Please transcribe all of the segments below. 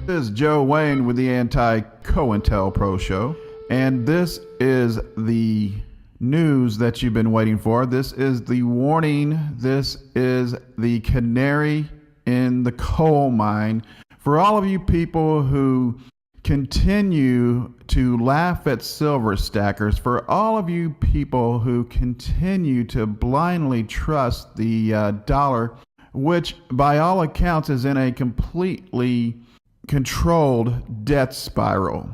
This is Joe Wayne with the TheAnitCoIntelProShow, and this is the news that you've been waiting for. This is the warning. This is the canary in the coal mine for all of you people who continue to laugh at silver stackers, for all of you people who continue to blindly trust the dollar, which by all accounts is in a completely controlled death spiral.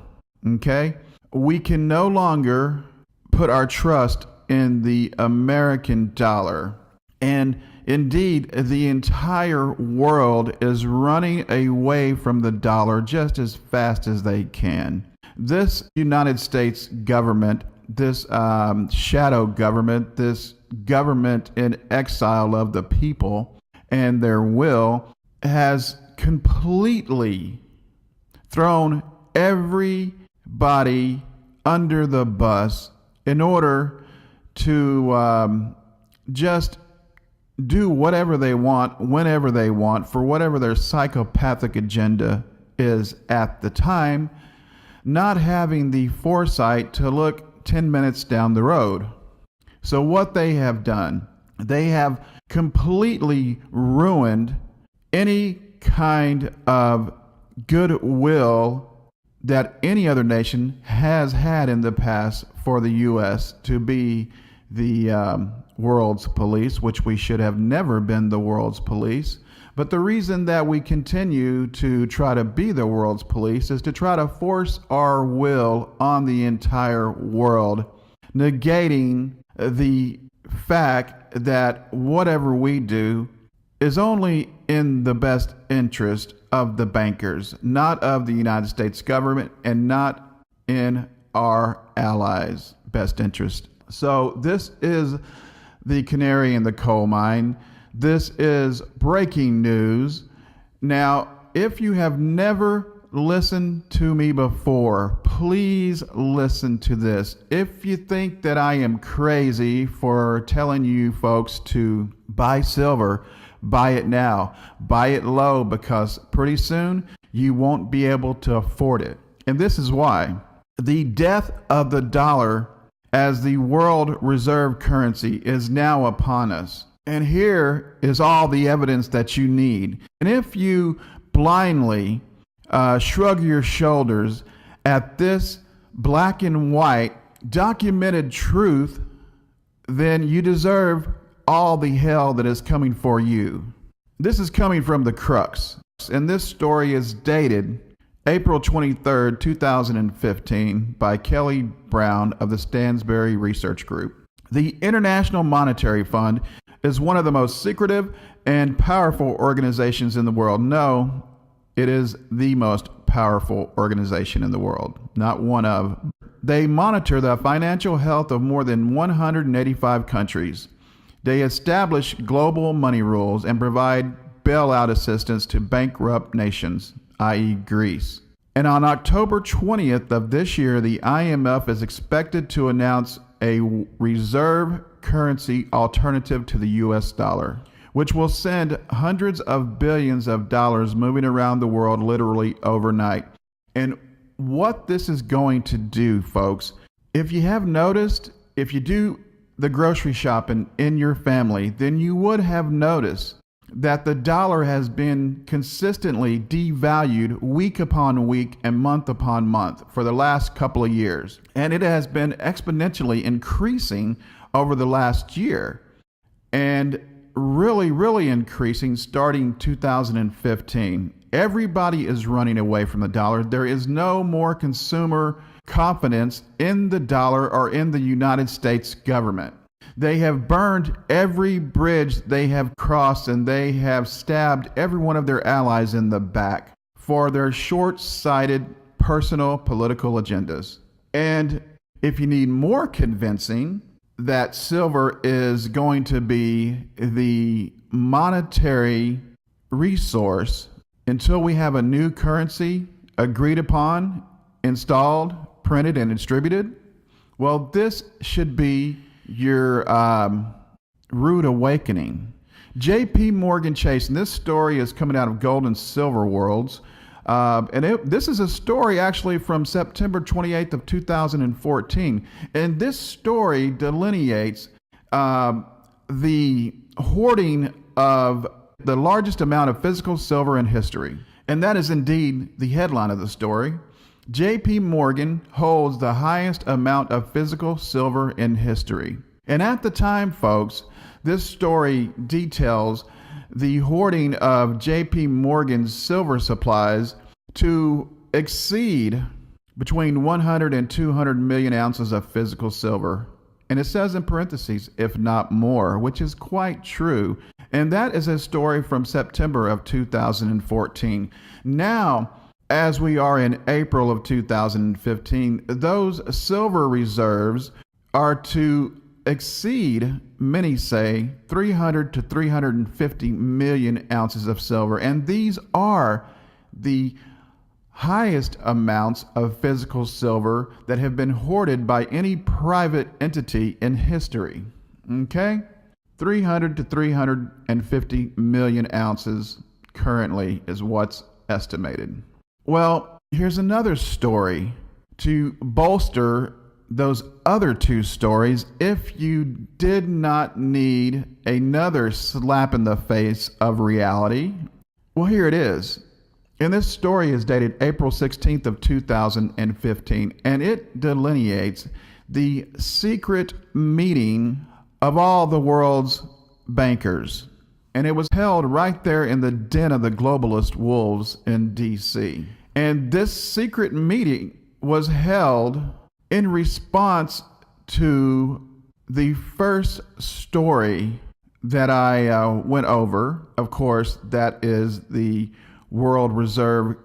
Okay? We can no longer put our trust in the American dollar. And indeed, the entire world is running away from the dollar just as fast as they can. This United States government, this shadow government, this government in exile of the people and their will, has completely thrown everybody under the bus in order to just do whatever they want, whenever they want, for whatever their psychopathic agenda is at the time, not having the foresight to look 10 minutes down the road. So what they have done, they have completely ruined any kind of goodwill that any other nation has had in the past for the U.S. to be the world's police, which we should have never been the world's police. But the reason that we continue to try to be the world's police is to try to force our will on the entire world, negating the fact that whatever we do is only in the best interest of the bankers, not of the United States government, and not in our allies' best interest. So this is the canary in the coal mine. This is breaking news. Now, if you have never listened to me before, please listen to this. If you think that I am crazy for telling you folks to buy silver, buy it now. Buy it low, because pretty soon you won't be able to afford it. And this is why. The death of the dollar as the world reserve currency is now upon us. And here is all the evidence that you need. And if you blindly shrug your shoulders at this black and white documented truth, then you deserve all the hell that is coming for you. This is coming from the crux, and this story is dated April 23rd, 2015 by Kelly Brown of the Stansberry Research Group. The International Monetary Fund is one of the most secretive and powerful organizations in the world. No, it is the most powerful organization in the world, not one of. They monitor the financial health of more than 185 countries. They establish global money rules and provide bailout assistance to bankrupt nations, i.e. Greece. And on October 20th of this year, the IMF is expected to announce a reserve currency alternative to the US dollar, which will send hundreds of billions of dollars moving around the world literally overnight. And what this is going to do, folks, if you have noticed, if you do the grocery shopping in your family, then you would have noticed that the dollar has been consistently devalued week upon week and month upon month for the last couple of years. And it has been exponentially increasing over the last year, and really increasing starting 2015. Everybody is running away from the dollar. There is no more consumer confidence in the dollar or in the United States government. They have burned every bridge they have crossed, and they have stabbed every one of their allies in the back for their short-sighted personal political agendas. And if you need more convincing that silver is going to be the monetary resource until we have a new currency agreed upon, installed, printed, and distributed, well, this should be your rude awakening. J.P. Morgan Chase, and this story is coming out of Gold and Silver Worlds, This is a story actually from September 28th of 2014. And this story delineates the hoarding of the largest amount of physical silver in history. And that is indeed the headline of the story. J.P. Morgan holds the highest amount of physical silver in history. And at the time, folks, this story details the hoarding of J.P. Morgan's silver supplies to exceed between 100 and 200 million ounces of physical silver. And it says in parentheses, if not more, which is quite true. And that is a story from September of 2014. Now, as we are in April of 2015, those silver reserves are to exceed, many say, 300 to 350 million ounces of silver. And these are the highest amounts of physical silver that have been hoarded by any private entity in history. Okay? 300 to 350 million ounces currently is what's estimated. Well, here's another story to bolster those other two stories if you did not need another slap in the face of reality. Well, here it is. And this story is dated April 16th of 2015, and it delineates the secret meeting of all the world's bankers. And it was held right there in the den of the globalist wolves in D.C. And this secret meeting was held in response to the first story that I went over. Of course, that is the world reserve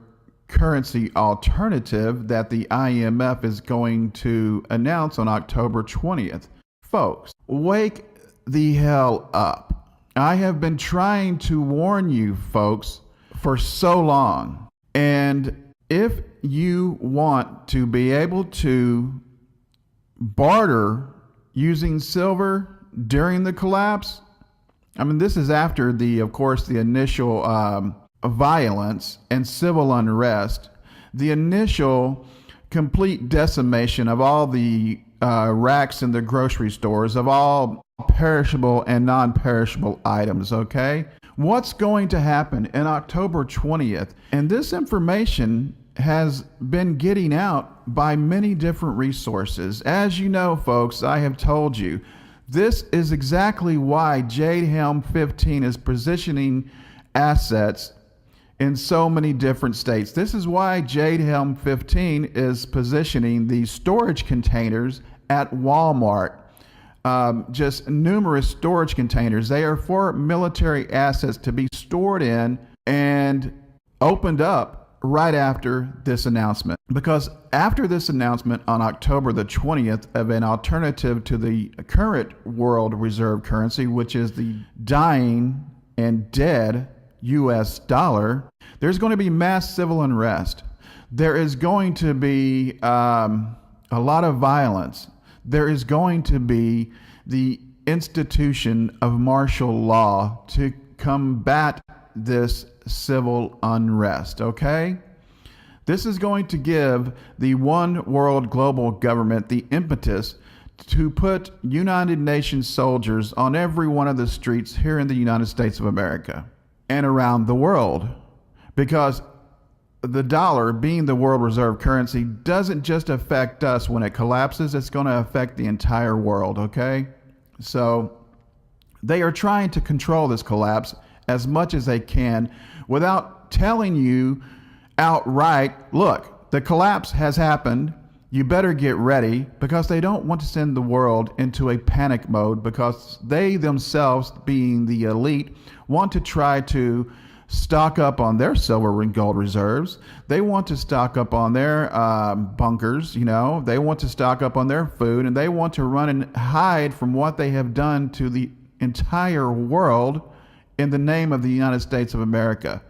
currency alternative that the IMF is going to announce on October 20th. Folks, wake the hell up. I have been trying to warn you folks for so long. And if you want to be able to barter using silver during the collapse, I mean, this is after of course, the initial violence and civil unrest, the initial complete decimation of all the racks in the grocery stores of all perishable and non-perishable items, okay? What's going to happen in October 20th? And this information has been getting out by many different resources. As you know, folks, I have told you, this is exactly why Jade Helm 15 is positioning assets in so many different states. This is why Jade Helm 15 is positioning these storage containers at Walmart. Just numerous storage containers. They are for military assets to be stored in and opened up right after this announcement. Because after this announcement on October the 20th of an alternative to the current world reserve currency, which is the dying and dead US dollar, there's going to be mass civil unrest. There is going to be a lot of violence. There is going to be the institution of martial law to combat this civil unrest, okay? This is going to give the one world global government the impetus to put United Nations soldiers on every one of the streets here in the United States of America and around the world. Because the dollar, being the world reserve currency, doesn't just affect us when it collapses, it's going to affect the entire world, okay? So they are trying to control this collapse as much as they can without telling you outright, look, the collapse has happened, you better get ready, because they don't want to send the world into a panic mode, because they themselves, being the elite, want to try to stock up on their silver and gold reserves. They want to stock up on their bunkers, you know. They want to stock up on their food, and they want to run and hide from what they have done to the entire world in the name of the United States of America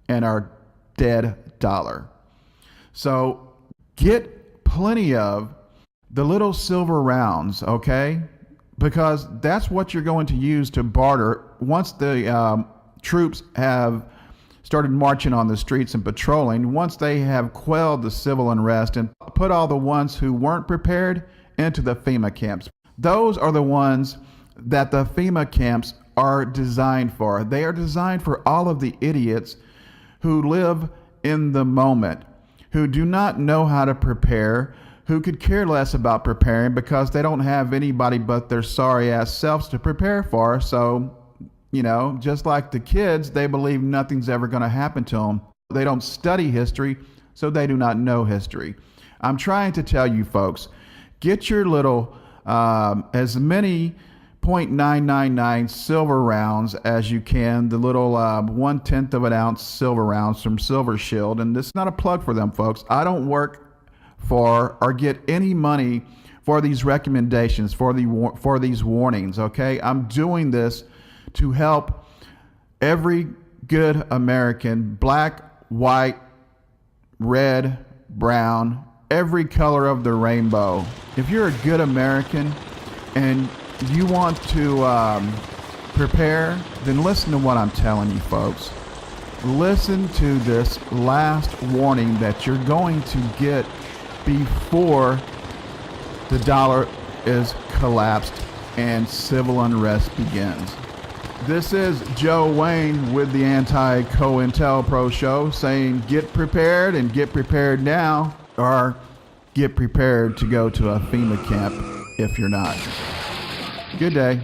and our dead dollar. So get plenty of the little silver rounds, okay? Because that's what you're going to use to barter once the troops have started marching on the streets and patrolling once they have quelled the civil unrest and put all the ones who weren't prepared into the FEMA camps. Those are the ones that the FEMA camps are designed for. They are designed for all of the idiots who live in the moment, who do not know how to prepare, who could care less about preparing because they don't have anybody but their sorry ass selves to prepare for. So, just like the kids, they believe nothing's ever going to happen to them. They don't study history, so they do not know history. I'm trying to tell you folks, get your little, as many .999 silver rounds as you can, the little 1/10 of an ounce silver rounds from Silver Shield. And this is not a plug for them, folks. I don't work for or get any money for these recommendations, for these warnings, okay? I'm doing this to help every good American, black, white, red, brown, every color of the rainbow. If you're a good American and you want to prepare, then listen to what I'm telling you, folks. Listen to this last warning that you're going to get before the dollar is collapsed and civil unrest begins. This is Joe Wayne with the TheAnitCoIntelProShow saying get prepared and get prepared now, or get prepared to go to a FEMA camp if you're not. Good day.